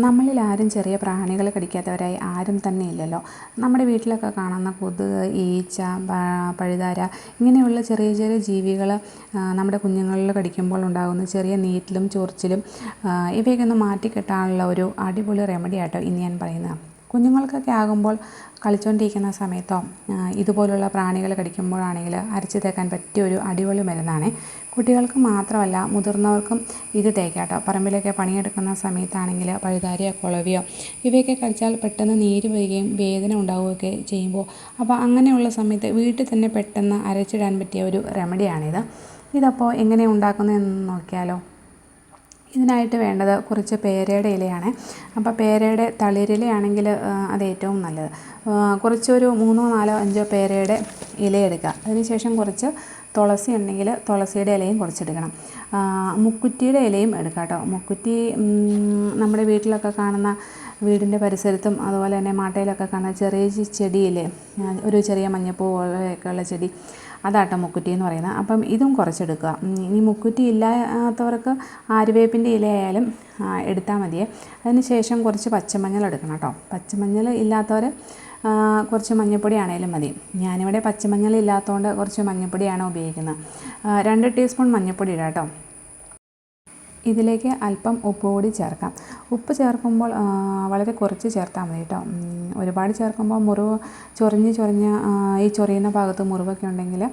നമ്മളിൽ ആരും ചെറിയ പ്രാണികൾ കടിക്കാത്തവരായി ആരും തന്നെ ഇല്ലല്ലോ. നമ്മുടെ വീട്ടിലൊക്കെ കാണുന്ന കൊതുക്, ഈച്ച, പഴുതാര ഇങ്ങനെയുള്ള ചെറിയ ചെറിയ ജീവികൾ നമ്മുടെ കുഞ്ഞുങ്ങളിൽ കടിക്കുമ്പോൾ ഉണ്ടാകുന്ന ചെറിയ നീറ്റലും ചൊറിച്ചിലും ഇവയൊക്കെ ഒന്ന് മാറ്റിക്കിട്ടാനുള്ള ഒരു അടിപൊളി റെമഡി ആട്ടോ ഇന്ന് ഞാൻ പറയുന്നത്. കുഞ്ഞുങ്ങൾക്കൊക്കെ ആകുമ്പോൾ കളിച്ചുകൊണ്ടിരിക്കുന്ന സമയത്തോ ഇതുപോലുള്ള പ്രാണികൾ കടിക്കുമ്പോഴാണെങ്കിൽ അരച്ച് തേക്കാൻ പറ്റിയ ഒരു അടിപൊളി മരുന്നാണ്. കുട്ടികൾക്ക് മാത്രമല്ല മുതിർന്നവർക്കും ഇത് തേക്കാട്ടോ. പറമ്പിലൊക്കെ പണിയെടുക്കുന്ന സമയത്താണെങ്കിൽ പഴുതാരയോ കുളവിയോ ഇവയൊക്കെ കടിച്ചാൽ പെട്ടെന്ന് നീര് വരികയും വേദന ഉണ്ടാവുകയൊക്കെ ചെയ്യുമ്പോൾ അപ്പോൾ അങ്ങനെയുള്ള സമയത്ത് വീട്ടിൽ തന്നെ പെട്ടെന്ന് അരച്ചിടാൻ പറ്റിയ ഒരു റെമഡിയാണിത്. ഇതപ്പോൾ എങ്ങനെ ഉണ്ടാക്കുന്നതെന്ന് നോക്കിയാലോ. ഇതിനായിട്ട് വേണ്ടത് കുറച്ച് പേരയുടെ ഇലയാണ്. അപ്പോൾ പേരയുടെ തളിരിലയാണെങ്കിൽ അത് ഏറ്റവും നല്ലത്. കുറച്ചൊരു 3, 4, 5 പേരയുടെ ഇലയെടുക്കുക. അതിനുശേഷം കുറച്ച് തുളസി ഉണ്ടെങ്കിൽ തുളസിയുടെ ഇലയും കുറച്ചെടുക്കണം. മുക്കുറ്റിയുടെ ഇലയും എടുക്കാം കേട്ടോ. മുക്കുറ്റി നമ്മുടെ വീട്ടിലൊക്കെ കാണുന്ന വീടിൻ്റെ പരിസരത്തും അതുപോലെ തന്നെ മാട്ടയിലൊക്കെ കാണുന്ന ചെറിയ ചെടിയില്ലേ, ഒരു ചെറിയ മഞ്ഞപ്പൂ പോലെയൊക്കെയുള്ള ചെടി, അതാട്ടോ മുക്കുറ്റി എന്ന് പറയുന്നത്. അപ്പം ഇതും കുറച്ചെടുക്കുക. ഇനി മുക്കുറ്റി ഇല്ലാത്തവർക്ക് ആര്യവേപ്പിൻ്റെ ഇലയായാലും എടുത്താൽ മതിയേ. അതിന് ശേഷം കുറച്ച് പച്ചമഞ്ഞൾ എടുക്കണം കേട്ടോ. പച്ചമഞ്ഞൾ ഇല്ലാത്തവർ കുറച്ച് മഞ്ഞൾപ്പൊടി ആണെങ്കിലും മതി. ഞാനിവിടെ പച്ചമഞ്ഞൾ ഇല്ലാത്തതുകൊണ്ട് കുറച്ച് മഞ്ഞൾപ്പൊടിയാണ് ഉപയോഗിക്കുന്നത്. 2 ടീസ്പൂൺ മഞ്ഞൾപ്പൊടി ഇടാം കേട്ടോ. ഇതിലേക്ക് അല്പം ഉപ്പ് കൂടി ചേർക്കാം. ഉപ്പ് ചേർക്കുമ്പോൾ വളരെ കുറച്ച് ചേർത്താൽ മതി കേട്ടോ. ഒരുപാട് ചേർക്കുമ്പോൾ മുറിവ് ചൊറിഞ്ഞ് ഈ ചൊറിയുന്ന ഭാഗത്ത് മുറിവൊക്കെ ഉണ്ടെങ്കിൽ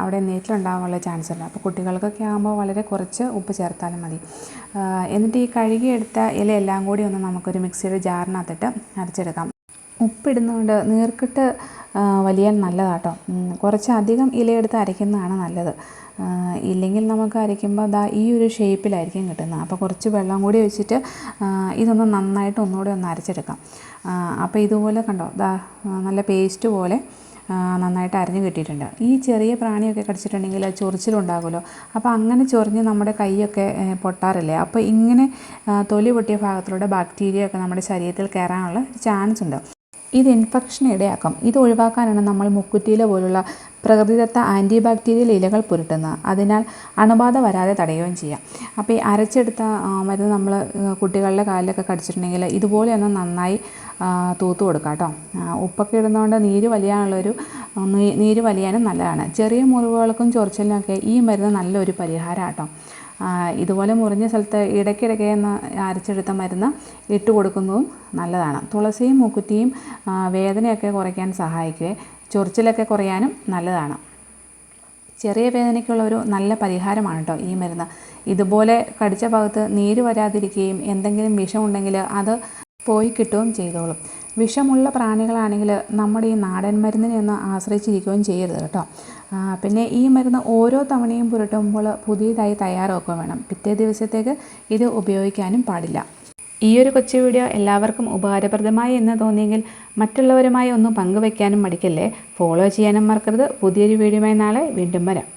അവിടെ നീറ്റിലുണ്ടാകാനുള്ള ചാൻസ് ഉണ്ട്. അപ്പോൾ കുട്ടികൾക്കൊക്കെ ആകുമ്പോൾ വളരെ കുറച്ച് ഉപ്പ് ചേർത്താലും മതി. എന്നിട്ട് ഈ കഴുകിയെടുത്ത ഇലയെല്ലാം കൂടി ഒന്ന് നമുക്കൊരു മിക്സിയുടെ ജാറിനകത്തിട്ട് അരച്ചെടുക്കാം. ഉപ്പിടുന്നതുകൊണ്ട് നീർക്കിട്ട് വലിയാൻ നല്ലതാട്ടോ. കുറച്ചധികം ഇലയെടുത്ത് അരയ്ക്കുന്നതാണ് നല്ലത്. ഇല്ലെങ്കിൽ നമുക്ക് അരയ്ക്കുമ്പോൾ ഈ ഒരു ഷേപ്പിലായിരിക്കും കിട്ടുന്നത്. അപ്പോൾ കുറച്ച് വെള്ളം കൂടി ഒഴിച്ചിട്ട് ഇതൊന്ന് നന്നായിട്ട് ഒന്നുകൂടി ഒന്ന് അരച്ചെടുക്കാം. അപ്പോൾ ഇതുപോലെ കണ്ടോ, നല്ല പേസ്റ്റ് പോലെ നന്നായിട്ട് അരഞ്ഞ് കിട്ടിയിട്ടുണ്ട്. ഈ ചെറിയ പ്രാണിയൊക്കെ കടിച്ചിട്ടുണ്ടെങ്കിൽ ചൊറിച്ചിലുണ്ടാകുമല്ലോ. അപ്പോൾ അങ്ങനെ ചൊറിഞ്ഞ് നമ്മുടെ കൈയൊക്കെ പൊട്ടാറില്ലേ. അപ്പോൾ ഇങ്ങനെ തൊലി പൊട്ടിയ ഭാഗത്തിലൂടെ ബാക്ടീരിയ ഒക്കെ നമ്മുടെ ശരീരത്തിൽ കയറാനുള്ള ചാൻസ് ഉണ്ട്. ഇത് ഇൻഫെക്ഷൻ ഇടയാക്കും. ഇത് ഒഴിവാക്കാനാണ് നമ്മൾ മുക്കുറ്റിയില പോലുള്ള പ്രകൃതിദത്ത ആൻറ്റി ബാക്ടീരിയൽ ഇലകൾ പുരട്ടുന്നത്. അതിനാൽ അണുബാധ വരാതെ തടയുകയും ചെയ്യാം. അപ്പോൾ ഈ അരച്ചെടുത്ത മരുന്ന് നമ്മൾ കുട്ടികളുടെ കാലിലൊക്കെ കടിച്ചിട്ടുണ്ടെങ്കിൽ ഇതുപോലെ ഒന്ന് നന്നായി തൂത്ത് കൊടുക്കാം കേട്ടോ. ഉപ്പൊക്കെ ഇടുന്നതുകൊണ്ട് നീര് വലിയാനും നല്ലതാണ്. ചെറിയ മുറിവുകൾക്കും ചൊറിച്ചിലിനൊക്കെ ഈ മരുന്ന് നല്ലൊരു പരിഹാരം കേട്ടോ. ഇതുപോലെ മുറിഞ്ഞ സ്ഥലത്ത് ഇടയ്ക്കിടയ്ക്ക് അരച്ചെടുത്ത മരുന്ന് ഇട്ട് കൊടുക്കുന്നതും നല്ലതാണ്. തുളസിയും മൂക്കുറ്റിയും വേദനയൊക്കെ കുറയ്ക്കാൻ സഹായിക്കുകയും ചൊറിച്ചിലൊക്കെ കുറയാനും നല്ലതാണ്. ചെറിയ വേദനയ്ക്കുള്ള ഒരു നല്ല പരിഹാരമാണ് കേട്ടോ ഈ മരുന്ന്. ഇതുപോലെ കടിച്ച ഭാഗത്ത് നീര് വരാതിരിക്കുകയും എന്തെങ്കിലും വിഷമുണ്ടെങ്കിൽ അത് പോയി കിട്ടുകയും ചെയ്തോളും. വിഷമുള്ള പ്രാണികളാണെങ്കിൽ നമ്മുടെ ഈ നാടൻ മരുന്നിനെ ഒന്ന് ആശ്രയിച്ചിരിക്കുകയും ചെയ്യരുത് കേട്ടോ. പിന്നെ ഈ മരുന്ന് ഓരോ തവണയും പുരട്ടുമ്പോൾ പുതിയതായി തയ്യാറാക്കുകയും വേണം. പിറ്റേ ദിവസത്തേക്ക് ഇത് ഉപയോഗിക്കാനും പാടില്ല. ഈ ഒരു കൊച്ചു വീഡിയോ എല്ലാവർക്കും ഉപകാരപ്രദമായി എന്ന് തോന്നിയെങ്കിൽ മറ്റുള്ളവരുമായി ഒന്ന് പങ്കുവയ്ക്കാനും മടിക്കല്ലേ. ഫോളോ ചെയ്യാനും മറക്കരുത്. പുതിയൊരു വീഡിയോയുമായി നാളെ വീണ്ടും വരാം.